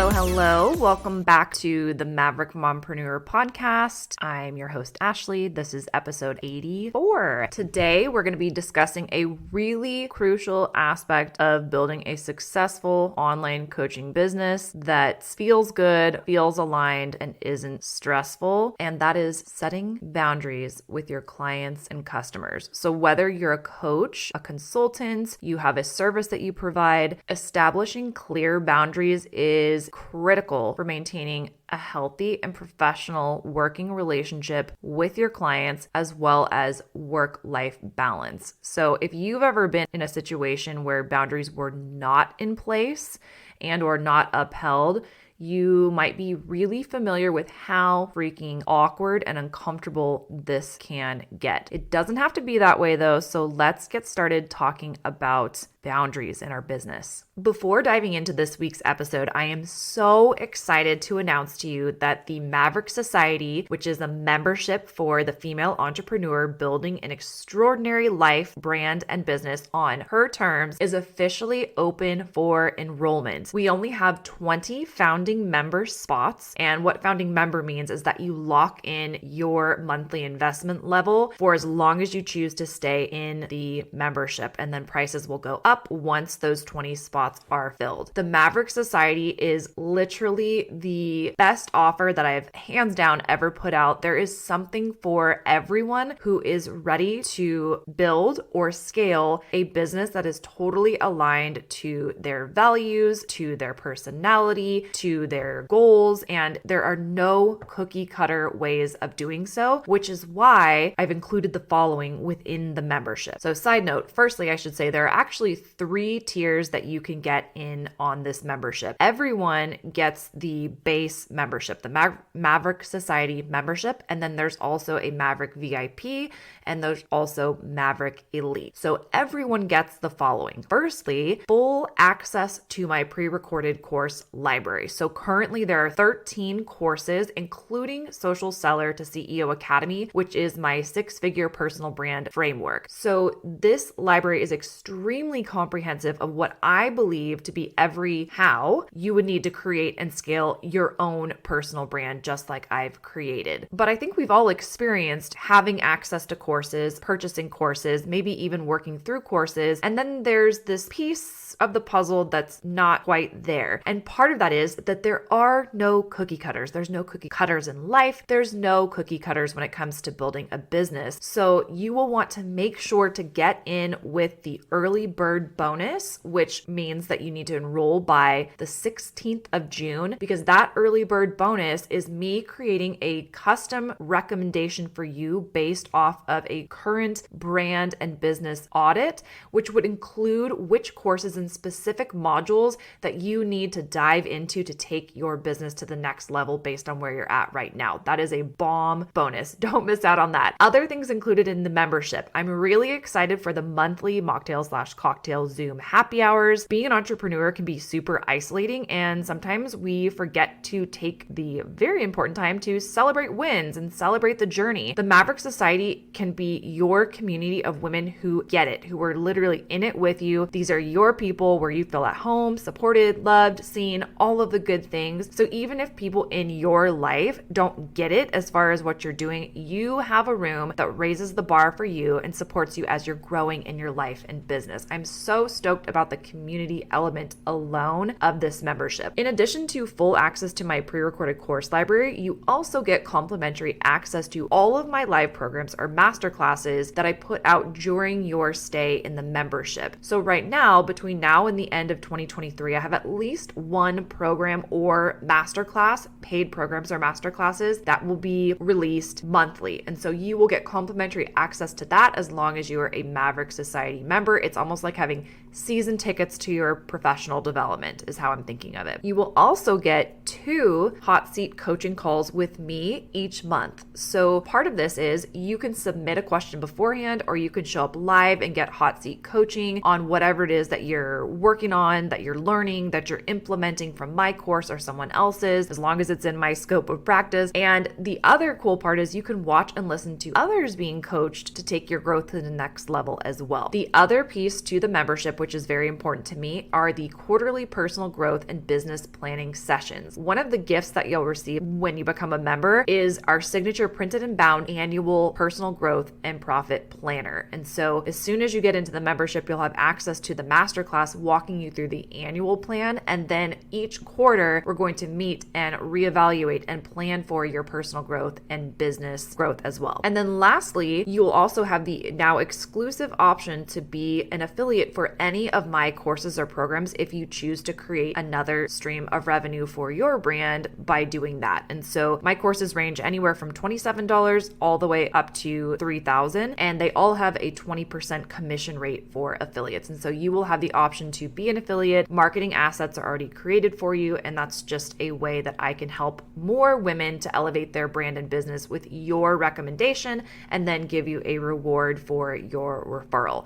Hello. Welcome back to the Maverick Mompreneur podcast. I'm your host, Ashley. This is episode 84. Today, we're going to be discussing a really crucial aspect of building a successful online coaching business that feels good, feels aligned, and isn't stressful. And that is setting boundaries with your clients and customers. So whether you're a coach, a consultant, you have a service that you provide, establishing clear boundaries is critical for maintaining a healthy and professional working relationship with your clients, as well as work-life balance. So if you've ever been in a situation where boundaries were not in place and or not upheld, you might be really familiar with how freaking awkward and uncomfortable this can get. It doesn't have to be that way though, so let's get started talking about boundaries in our business. Before diving into this week's episode, I am so excited to announce to you that the Maverick Society, which is a membership for the female entrepreneur building an extraordinary life, brand, and business on her terms, is officially open for enrollment. We only have 20 founding member spots, and what founding member means is that you lock in your monthly investment level for as long as you choose to stay in the membership, and then prices will go up once those 20 spots are filled. The Maverick Society is literally the best offer that I've hands down ever put out. There is something for everyone who is ready to build or scale a business that is totally aligned to their values, to their personality, to their goals, and there are no cookie cutter ways of doing so, which is why I've included the following within the membership. So side note, firstly, I should say there are actually 3 tiers that you can get in on this membership. Everyone gets the base membership, the Maverick Society membership, and then there's also a Maverick VIP, and there's also Maverick Elite. So everyone gets the following. Firstly, full access to my pre-recorded course library. So currently there are 13 courses, including Social Seller to CEO Academy, which is my 6-figure personal brand framework. So this library is extremely comprehensive of what I believe to be every how you would need to create and scale your own personal brand, just like I've created. But I think we've all experienced having access to courses, purchasing courses, maybe even working through courses, and then there's this piece of the puzzle that's not quite there. And part of that is that there are no cookie cutters. There's no cookie cutters in life. There's no cookie cutters when it comes to building a business. So you will want to make sure to get in with the early bird bonus, which means that you need to enroll by the 16th of June, because that early bird bonus is me creating a custom recommendation for you based off of a current brand and business audit, which would include which courses and specific modules that you need to dive into to take your business to the next level based on where you're at right now. That is a bomb bonus. Don't miss out on that. Other things included in the membership. I'm really excited for the monthly mocktail/cocktail Zoom happy hours. Being an entrepreneur can be super isolating, and sometimes we forget to take the very important time to celebrate wins and celebrate the journey. The Maverick Society can be your community of women who get it, who are literally in it with you. These are your people where you feel at home, supported, loved, seen, all of the good things. So even if people in your life don't get it as far as what you're doing, you have a room that raises the bar for you and supports you as you're growing in your life and business. I'm so stoked about the community element alone of this membership. In addition to full access to my pre-recorded course library, you also get complimentary access to all of my live programs or masterclasses that I put out during your stay in the membership. So right now, between now and the end of 2023, I have at least one program or masterclass, paid programs or masterclasses that will be released monthly. And so you will get complimentary access to that as long as you are a Maverick Society member. It's almost like having season tickets to your professional development is how I'm thinking of it. You will also get 2 hot seat coaching calls with me each month. So part of this is you can submit a question beforehand, or you can show up live and get hot seat coaching on whatever it is that you're working on, that you're learning, that you're implementing from my course or someone else's, as long as it's in my scope of practice. And the other cool part is you can watch and listen to others being coached to take your growth to the next level as well. The other piece to the membership, which is very important to me, are the quarterly personal growth and business planning sessions. One of the gifts that you'll receive when you become a member is our signature printed and bound annual personal growth and profit planner. And so as soon as you get into the membership, you'll have access to the masterclass walking you through the annual plan. And then each quarter, we're going to meet and reevaluate and plan for your personal growth and business growth as well. And then lastly, you will also have the now exclusive option to be an affiliate for any of my courses or programs if you choose to create another stream of revenue for your brand by doing that. And so my courses range anywhere from $27 all the way up to $3,000, and they all have a 20% commission rate for affiliates. And so you will have the option to be an affiliate. Marketing assets are already created for you, and that's just a way that I can help more women to elevate their brand and business with your recommendation and then give you a reward for your referral.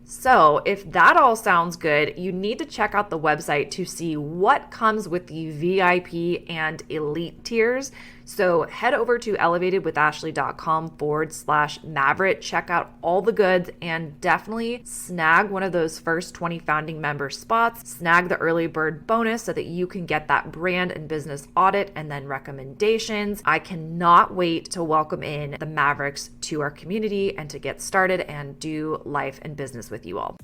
So if that all sounds good, you need to check out the website to see what comes with the VIP and elite tiers. So head over to elevatedwithashley.com/Maverick, check out all the goods, and definitely snag one of those first 20 founding member spots, snag the early bird bonus so that you can get that brand and business audit and then recommendations. I cannot wait to welcome in the Mavericks to our community and to get started and do life and business with you all.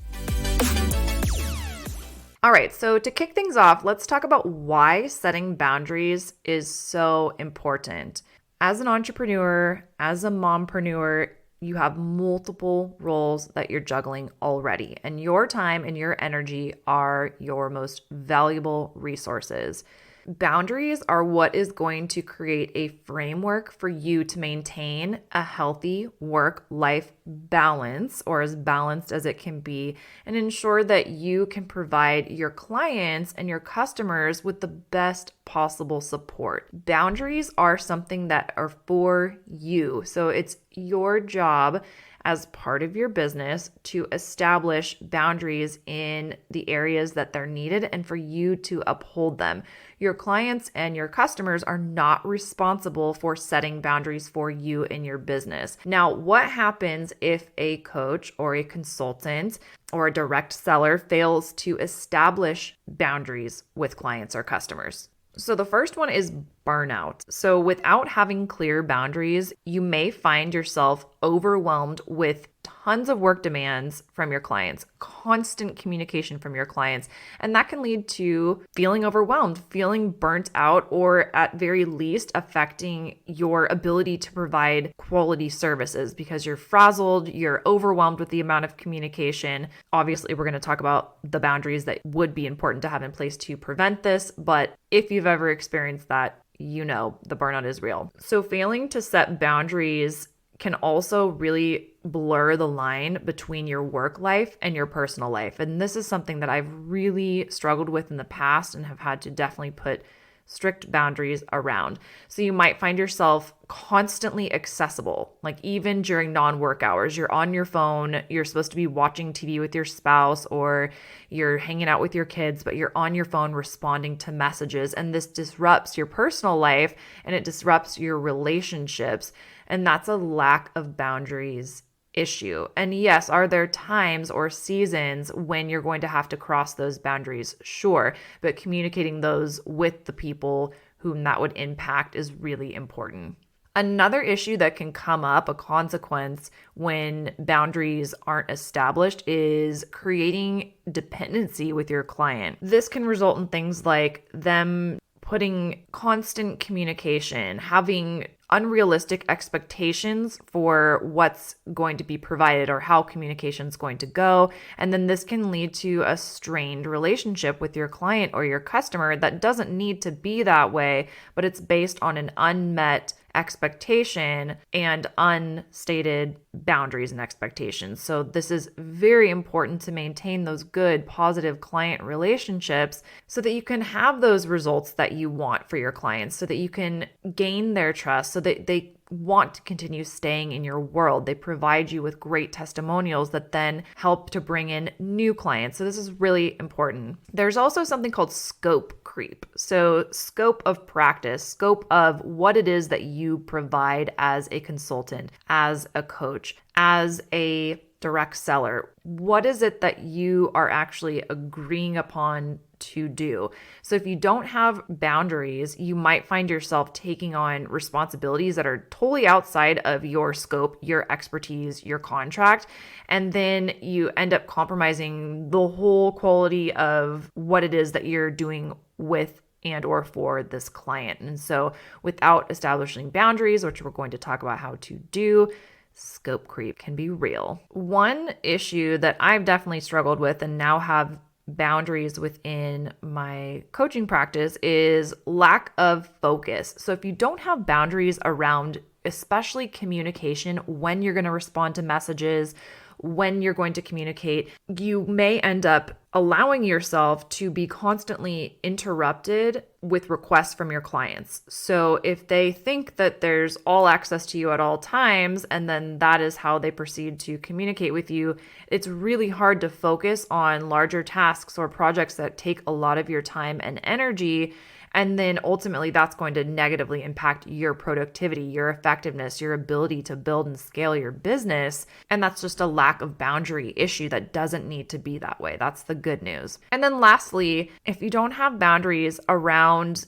All right, so to kick things off, let's talk about why setting boundaries is so important. As an entrepreneur, as a mompreneur, you have multiple roles that you're juggling already, and your time and your energy are your most valuable resources. Boundaries are what is going to create a framework for you to maintain a healthy work-life balance, or as balanced as it can be, and ensure that you can provide your clients and your customers with the best possible support. Boundaries are something that are for you. So it's your job as part of your business to establish boundaries in the areas that they're needed and for you to uphold them. Your clients and your customers are not responsible for setting boundaries for you in your business. Now, what happens if a coach or a consultant or a direct seller fails to establish boundaries with clients or customers? So the first one is burnout. So without having clear boundaries, you may find yourself overwhelmed with tons of work demands from your clients, constant communication from your clients, and that can lead to feeling overwhelmed, feeling burnt out, or at very least affecting your ability to provide quality services because you're frazzled, you're overwhelmed with the amount of communication. Obviously, we're going to talk about the boundaries that would be important to have in place to prevent this, but if you've ever experienced that, you know the burnout is real. So failing to set boundaries can also really blur the line between your work life and your personal life. And this is something that I've really struggled with in the past and have had to definitely put strict boundaries around. So you might find yourself constantly accessible, like even during non-work hours. You're on your phone, you're supposed to be watching TV with your spouse or you're hanging out with your kids, but you're on your phone responding to messages. And this disrupts your personal life and it disrupts your relationships. And that's a lack of boundaries issue. And yes, are there times or seasons when you're going to have to cross those boundaries? Sure. But communicating those with the people whom that would impact is really important. Another issue that can come up, a consequence when boundaries aren't established, is creating dependency with your client. This can result in things like them putting constant communication, having unrealistic expectations for what's going to be provided or how communication is going to go. And then this can lead to a strained relationship with your client or your customer that doesn't need to be that way, but it's based on an unmet expectation and unstated boundaries and expectations. So this is very important to maintain those good, positive client relationships so that you can have those results that you want for your clients, so that you can gain their trust, so that they want to continue staying in your world. They provide you with great testimonials that then help to bring in new clients. So this is really important. There's also something called scope creep. So scope of practice, scope of what it is that you provide as a consultant, as a coach, as a direct seller. What is it that you are actually agreeing upon to do? So if you don't have boundaries, you might find yourself taking on responsibilities that are totally outside of your scope, your expertise, your contract, and then you end up compromising the whole quality of what it is that you're doing with and or for this client. And so without establishing boundaries, which we're going to talk about how to do, scope creep can be real. One issue that I've definitely struggled with and now have boundaries within my coaching practice is lack of focus. So if you don't have boundaries around especially communication, when you're going to respond to messages, when you're going to communicate, you may end up allowing yourself to be constantly interrupted with requests from your clients. So if they think that there's all access to you at all times, and then that is how they proceed to communicate with you, it's really hard to focus on larger tasks or projects that take a lot of your time and energy. And then ultimately that's going to negatively impact your productivity, your effectiveness, your ability to build and scale your business. And that's just a lack of boundary issue that doesn't need to be that way. That's the good news. And then lastly, if you don't have boundaries around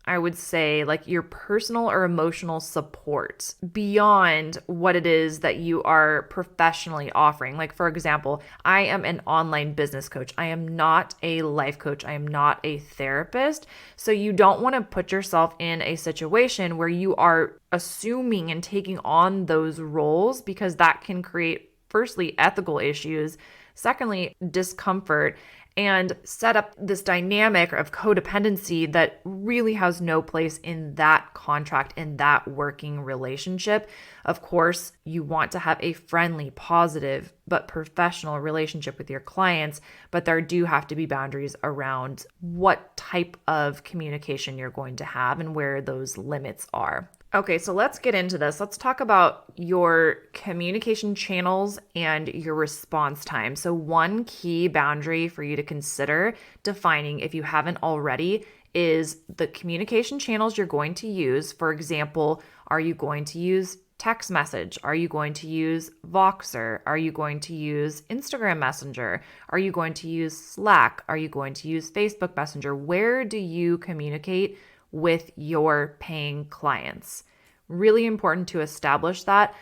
I would say like your personal or emotional support beyond what it is that you are professionally offering. Like for example, I am an online business coach. I am not a life coach. I am not a therapist. So you don't want to put yourself in a situation where you are assuming and taking on those roles, because that can create, firstly, ethical issues, secondly, discomfort, and set up this dynamic of codependency that really has no place in that contract, in that working relationship. Of course, you want to have a friendly, positive, but professional relationship with your clients, but there do have to be boundaries around what type of communication you're going to have and where those limits are. Okay, so let's get into this. Let's talk about your communication channels and your response time. So one key boundary for you to consider defining, if you haven't already, is the communication channels you're going to use. For example, are you going to use text message? Are you going to use Voxer? Are you going to use Instagram Messenger? Are you going to use Slack? Are you going to use Facebook Messenger? Where do you communicate with your paying clients? Really important to establish that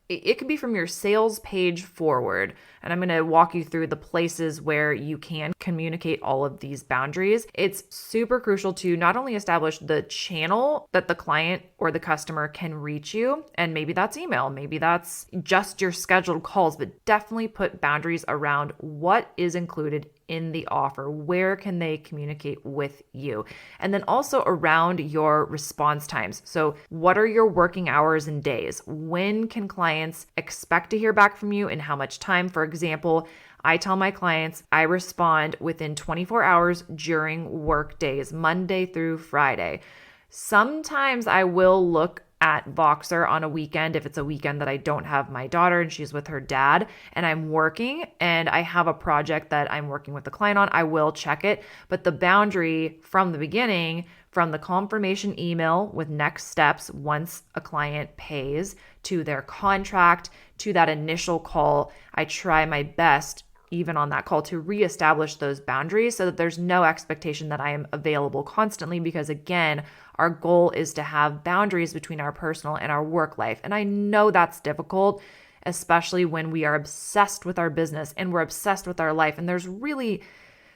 it could be from your sales page forward. And I'm going to walk you through the places where you can communicate all of these boundaries. It's super crucial to not only establish the channel that the client or the customer can reach you, and maybe that's email, maybe that's just your scheduled calls, but definitely put boundaries around what is included in the offer. Where can they communicate with you? And then also around your response times. So what are your working hours and days? When can clients expect to hear back from you and how much time? For example, I tell my clients I respond within 24 hours during work days, Monday through Friday. Sometimes I will look at Voxer on a weekend if it's a weekend that I don't have my daughter and she's with her dad and I'm working and I have a project that I'm working with the client on, I will check it. But the boundary from the beginning, from the confirmation email with next steps once a client pays, to their contract, to that initial call, I try my best even on that call to reestablish those boundaries so that there's no expectation that I am available constantly, because again, our goal is to have boundaries between our personal and our work life. And I know that's difficult, especially when we are obsessed with our business and we're obsessed with our life. And there's really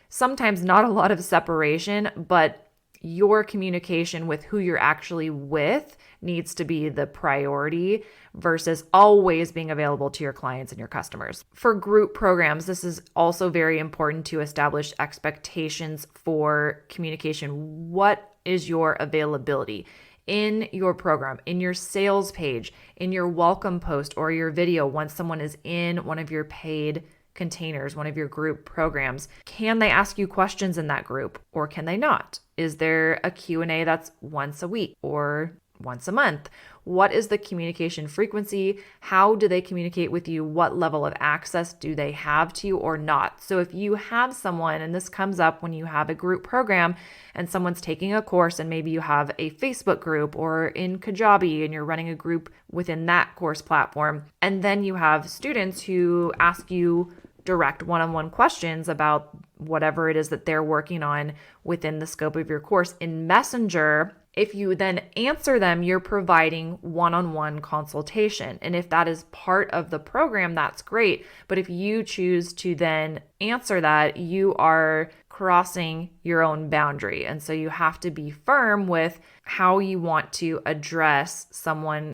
sometimes not a lot of separation, but your communication with who you're actually with needs to be the priority versus always being available to your clients and your customers. For group programs, this is also very important to establish expectations for communication. What is your availability? in your program, in your sales page, in your welcome post or your video once someone is in one of your paid containers, one of your group programs. Can they ask you questions in that group or can they not? Is there a Q&A that's once a week or once a month? What is the communication frequency? How do they communicate with you? What level of access do they have to you or not? So if you have someone, and this comes up when you have a group program and someone's taking a course and maybe you have a Facebook group or in Kajabi and you're running a group within that course platform, and then you have students who ask you direct one-on-one questions about whatever it is that they're working on within the scope of your course in Messenger. If you then answer them, you're providing one-on-one consultation. And if that is part of the program, that's great. But if you choose to then answer that, you are crossing your own boundary. And so you have to be firm with how you want to address someone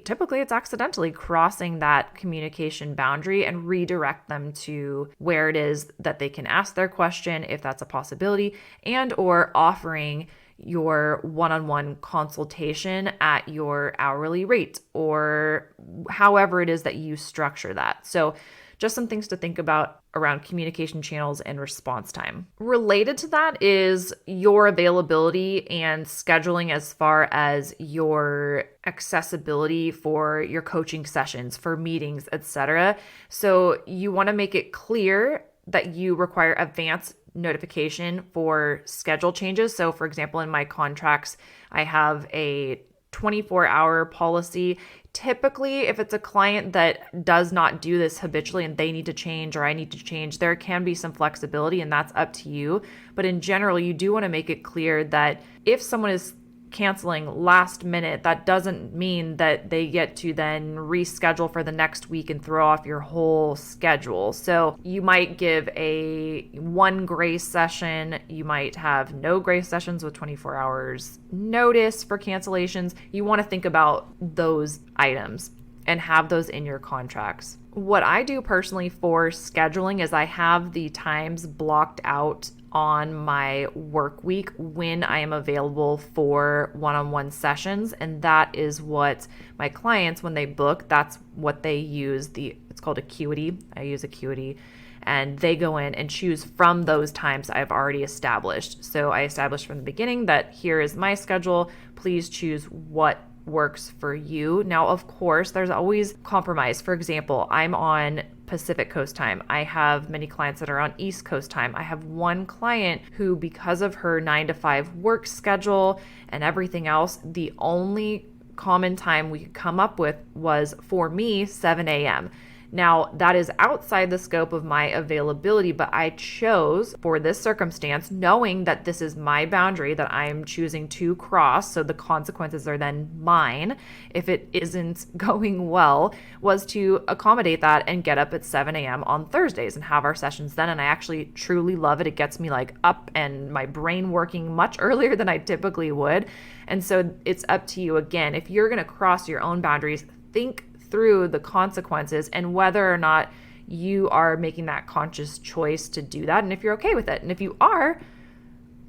typically it's accidentally crossing that communication boundary and redirect them to where it is that they can ask their question, if that's a possibility, and or offering your one-on-one consultation at your hourly rate or however it is that you structure that. So just some things to think about around communication channels and response time. Related to that is your availability and scheduling as far as your accessibility for your coaching sessions, for meetings, etc. So you want to make it clear that you require advance notification for schedule changes. So for example, in my contracts, I have a 24-hour policy. Typically, if it's a client that does not do this habitually and they need to change or I need to change, there can be some flexibility and that's up to you. But in general, you do want to make it clear that if someone is canceling last minute, that doesn't mean that they get to then reschedule for the next week and throw off your whole schedule. So you might give a one grace session. You might have no grace sessions with 24 hours notice for cancellations. You want to think about those items and have those in your contracts. What I do personally for scheduling is I have the times blocked out on my work week when I am available for one-on-one sessions. And that is what my clients, when they book, that's what they use. It's called Acuity. I use Acuity. And they go in and choose from those times I've already established. So I established from the beginning that here is my schedule. Please choose what works for you. Now, of course, there's always compromise. For example, I'm on Pacific Coast time. I have many clients that are on East Coast time. I have one client who, because of her 9-to-5 work schedule and everything else, the only common time we could come up with was, for me, 7 a.m. Now, that is outside the scope of my availability, but I chose for this circumstance, knowing that this is my boundary that I'm choosing to cross, so the consequences are then mine if it isn't going well, was to accommodate that and get up at 7 a.m. on Thursdays and have our sessions then. And I actually truly love it. It gets me up and my brain working much earlier than I typically would. And so it's up to you. Again, if you're going to cross your own boundaries, think through the consequences and whether or not you are making that conscious choice to do that, and if you're okay with it. And if you are,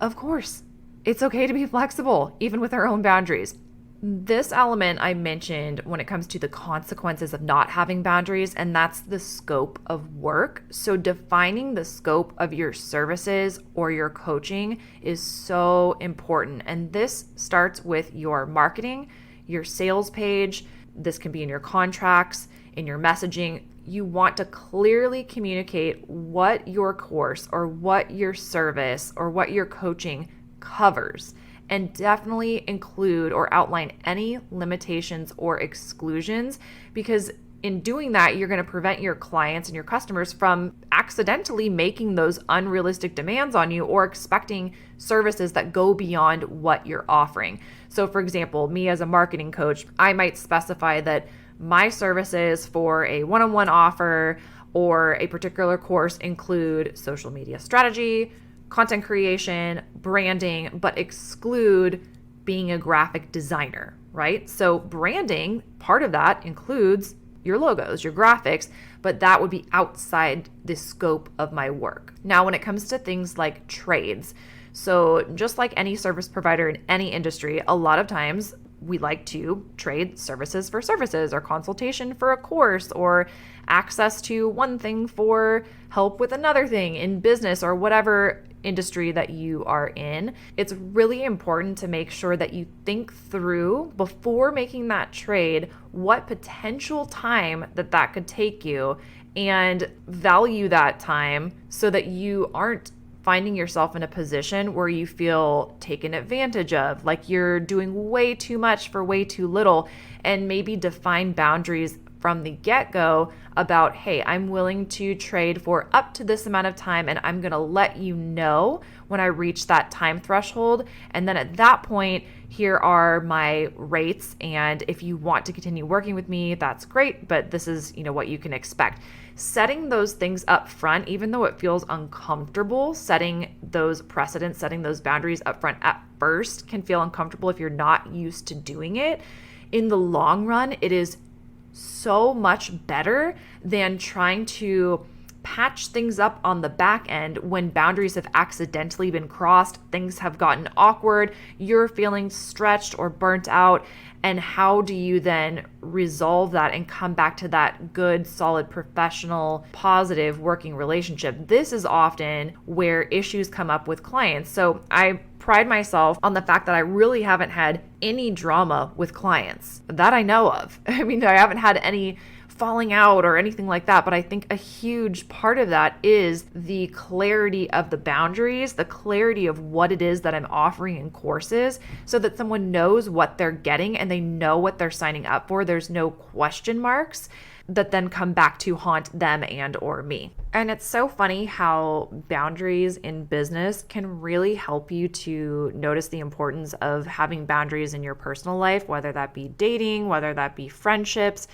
of course, it's okay to be flexible, even with our own boundaries. This element I mentioned when it comes to the consequences of not having boundaries, and that's the scope of work. So defining the scope of your services or your coaching is so important. And this starts with your marketing, your sales page. This can be in your contracts, in your messaging. You want to clearly communicate what your course or what your service or what your coaching covers, and definitely include or outline any limitations or exclusions, because in doing that, you're going to prevent your clients and your customers from accidentally making those unrealistic demands on you or expecting services that go beyond what you're offering. So for example, me as a marketing coach, I might specify that my services for a one-on-one offer or a particular course include social media strategy, content creation, branding, but exclude being a graphic designer, right? So branding, part of that includes your logos, your graphics, but that would be outside the scope of my work. Now, when it comes to things like trades, So just like any service provider in any industry, a lot of times we like to trade services for services, or consultation for a course, or access to one thing for help with another thing in business or whatever industry that you are in. It's really important to make sure that you think through before making that trade what potential time that could take you, and value that time so that you aren't finding yourself in a position where you feel taken advantage of, like you're doing way too much for way too little. And maybe define boundaries from the get-go about, hey, I'm willing to trade for up to this amount of time, and I'm going to let you know when I reach that time threshold. And then at that point, here are my rates. And if you want to continue working with me, that's great, but this is, what you can expect. Setting those things up front, even though it feels uncomfortable, setting those precedents, setting those boundaries up front at first can feel uncomfortable if you're not used to doing it. In the long run, it is so much better than trying to patch things up on the back end when boundaries have accidentally been crossed, things have gotten awkward, you're feeling stretched or burnt out. And how do you then resolve that and come back to that good, solid, professional, positive working relationship? This is often where issues come up with clients. So I pride myself on the fact that I really haven't had any drama with clients that I know of. I haven't had any falling out or anything like that, but I think a huge part of that is the clarity of the boundaries, the clarity of what it is that I'm offering in courses, so that someone knows what they're getting and they know what they're signing up for. There's no question marks that then come back to haunt them and or me. And it's so funny how boundaries in business can really help you to notice the importance of having boundaries in your personal life, whether that be dating, whether that be friendships.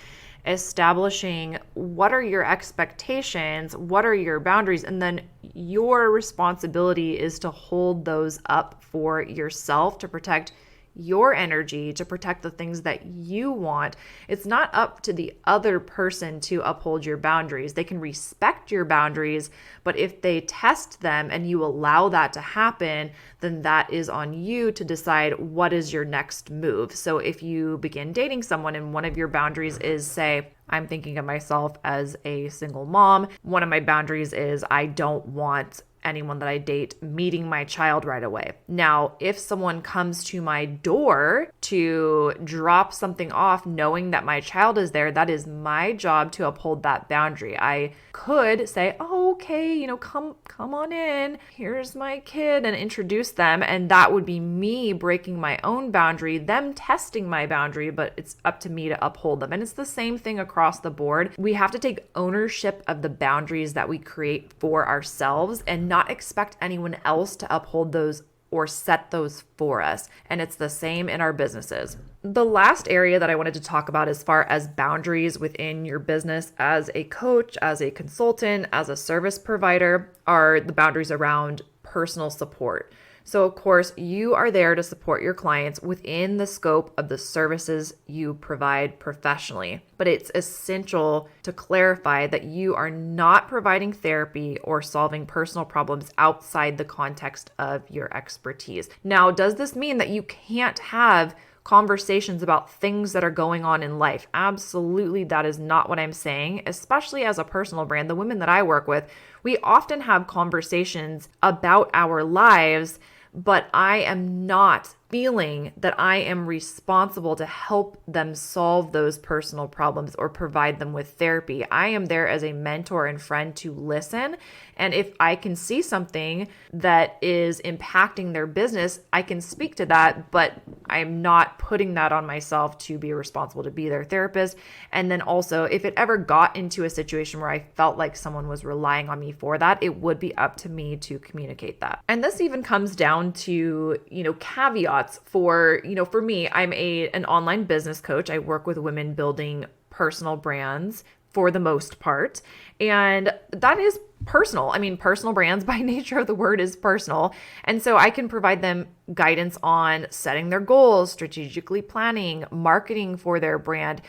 Establishing what are your expectations, what are your boundaries, and then your responsibility is to hold those up for yourself, to protect your energy, to protect the things that you want. It's not up to the other person to uphold your boundaries. They can respect your boundaries, but if they test them and you allow that to happen, then that is on you to decide what is your next move. So if you begin dating someone and one of your boundaries is, say, I'm thinking of myself as a single mom, one of my boundaries is I don't want anyone that I date meeting my child right away. Now, if someone comes to my door to drop something off knowing that my child is there, that is my job to uphold that boundary. I could say, oh, okay, come on in. Here's my kid, and introduce them. And that would be me breaking my own boundary, them testing my boundary, but it's up to me to uphold them. And it's the same thing across the board. We have to take ownership of the boundaries that we create for ourselves and not expect anyone else to uphold those or set those for us. And it's the same in our businesses. The last area that I wanted to talk about as far as boundaries within your business as a coach, as a consultant, as a service provider are the boundaries around personal support. So of course, you are there to support your clients within the scope of the services you provide professionally. But it's essential to clarify that you are not providing therapy or solving personal problems outside the context of your expertise. Now, does this mean that you can't have conversations about things that are going on in life? Absolutely, that is not what I'm saying, especially as a personal brand. The women that I work with, we often have conversations about our lives, but I am not feeling that I am responsible to help them solve those personal problems or provide them with therapy. I am there as a mentor and friend to listen. And if I can see something that is impacting their business, I can speak to that, but I'm not putting that on myself to be responsible to be their therapist. And then also, if it ever got into a situation where I felt like someone was relying on me for that, it would be up to me to communicate that. And this even comes down to, caveats for me. I'm an online business coach. I work with women building personal brands for the most part. And that is personal. Personal brands by nature of the word is personal. And so I can provide them guidance on setting their goals, strategically planning, marketing for their brand.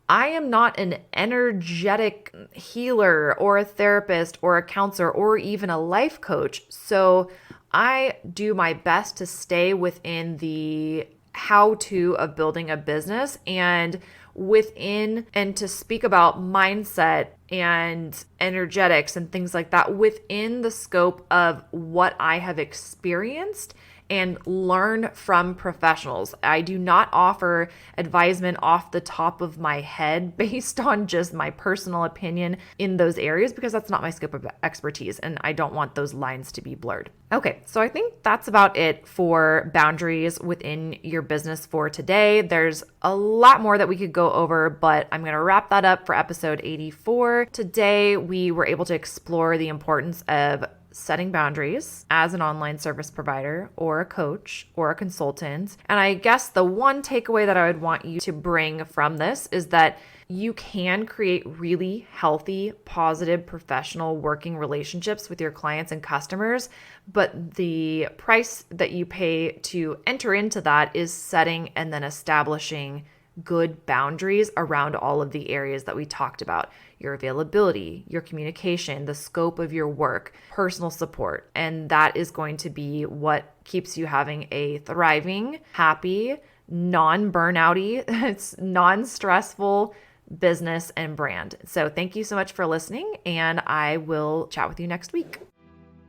I am not an energetic healer or a therapist or a counselor or even a life coach. So I do my best to stay within the how-to of building a business and to speak about mindset and energetics and things like that within the scope of what I have experienced and learn from professionals. I do not offer advisement off the top of my head based on just my personal opinion in those areas, because that's not my scope of expertise and I don't want those lines to be blurred. Okay, so I think that's about it for boundaries within your business for today. There's a lot more that we could go over, but I'm going to wrap that up for episode 84. Today, we were able to explore the importance of setting boundaries as an online service provider or a coach or a consultant. And I guess the one takeaway that I would want you to bring from this is that you can create really healthy, positive, professional working relationships with your clients and customers, but the price that you pay to enter into that is setting and then establishing good boundaries around all of the areas that we talked about: your availability, your communication, the scope of your work, personal support. And that is going to be what keeps you having a thriving, happy, non-burnouty, it's non-stressful business and brand. So thank you so much for listening, and I will chat with you next week.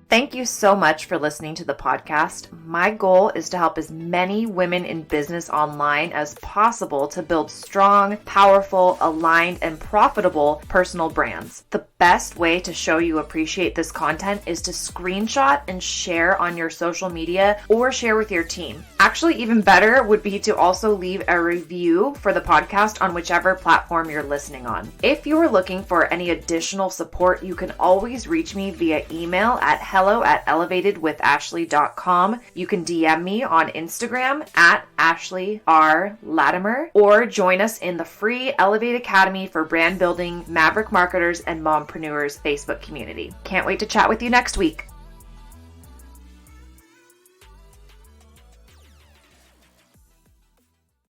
Thank you so much for listening to the podcast. My goal is to help as many women in business online as possible to build strong, powerful, aligned, and profitable personal brands. The best way to show you appreciate this content is to screenshot and share on your social media or share with your team. Actually, even better would be to also leave a review for the podcast on whichever platform you're listening on. If you are looking for any additional support, you can always reach me via email at hello@elevatedwithashley.com. You can DM me on Instagram at Ashley R. Latimer, or join us in the free Elevate Academy for brand building, maverick marketers, and mompreneurs Facebook community. Can't wait to chat with you next week.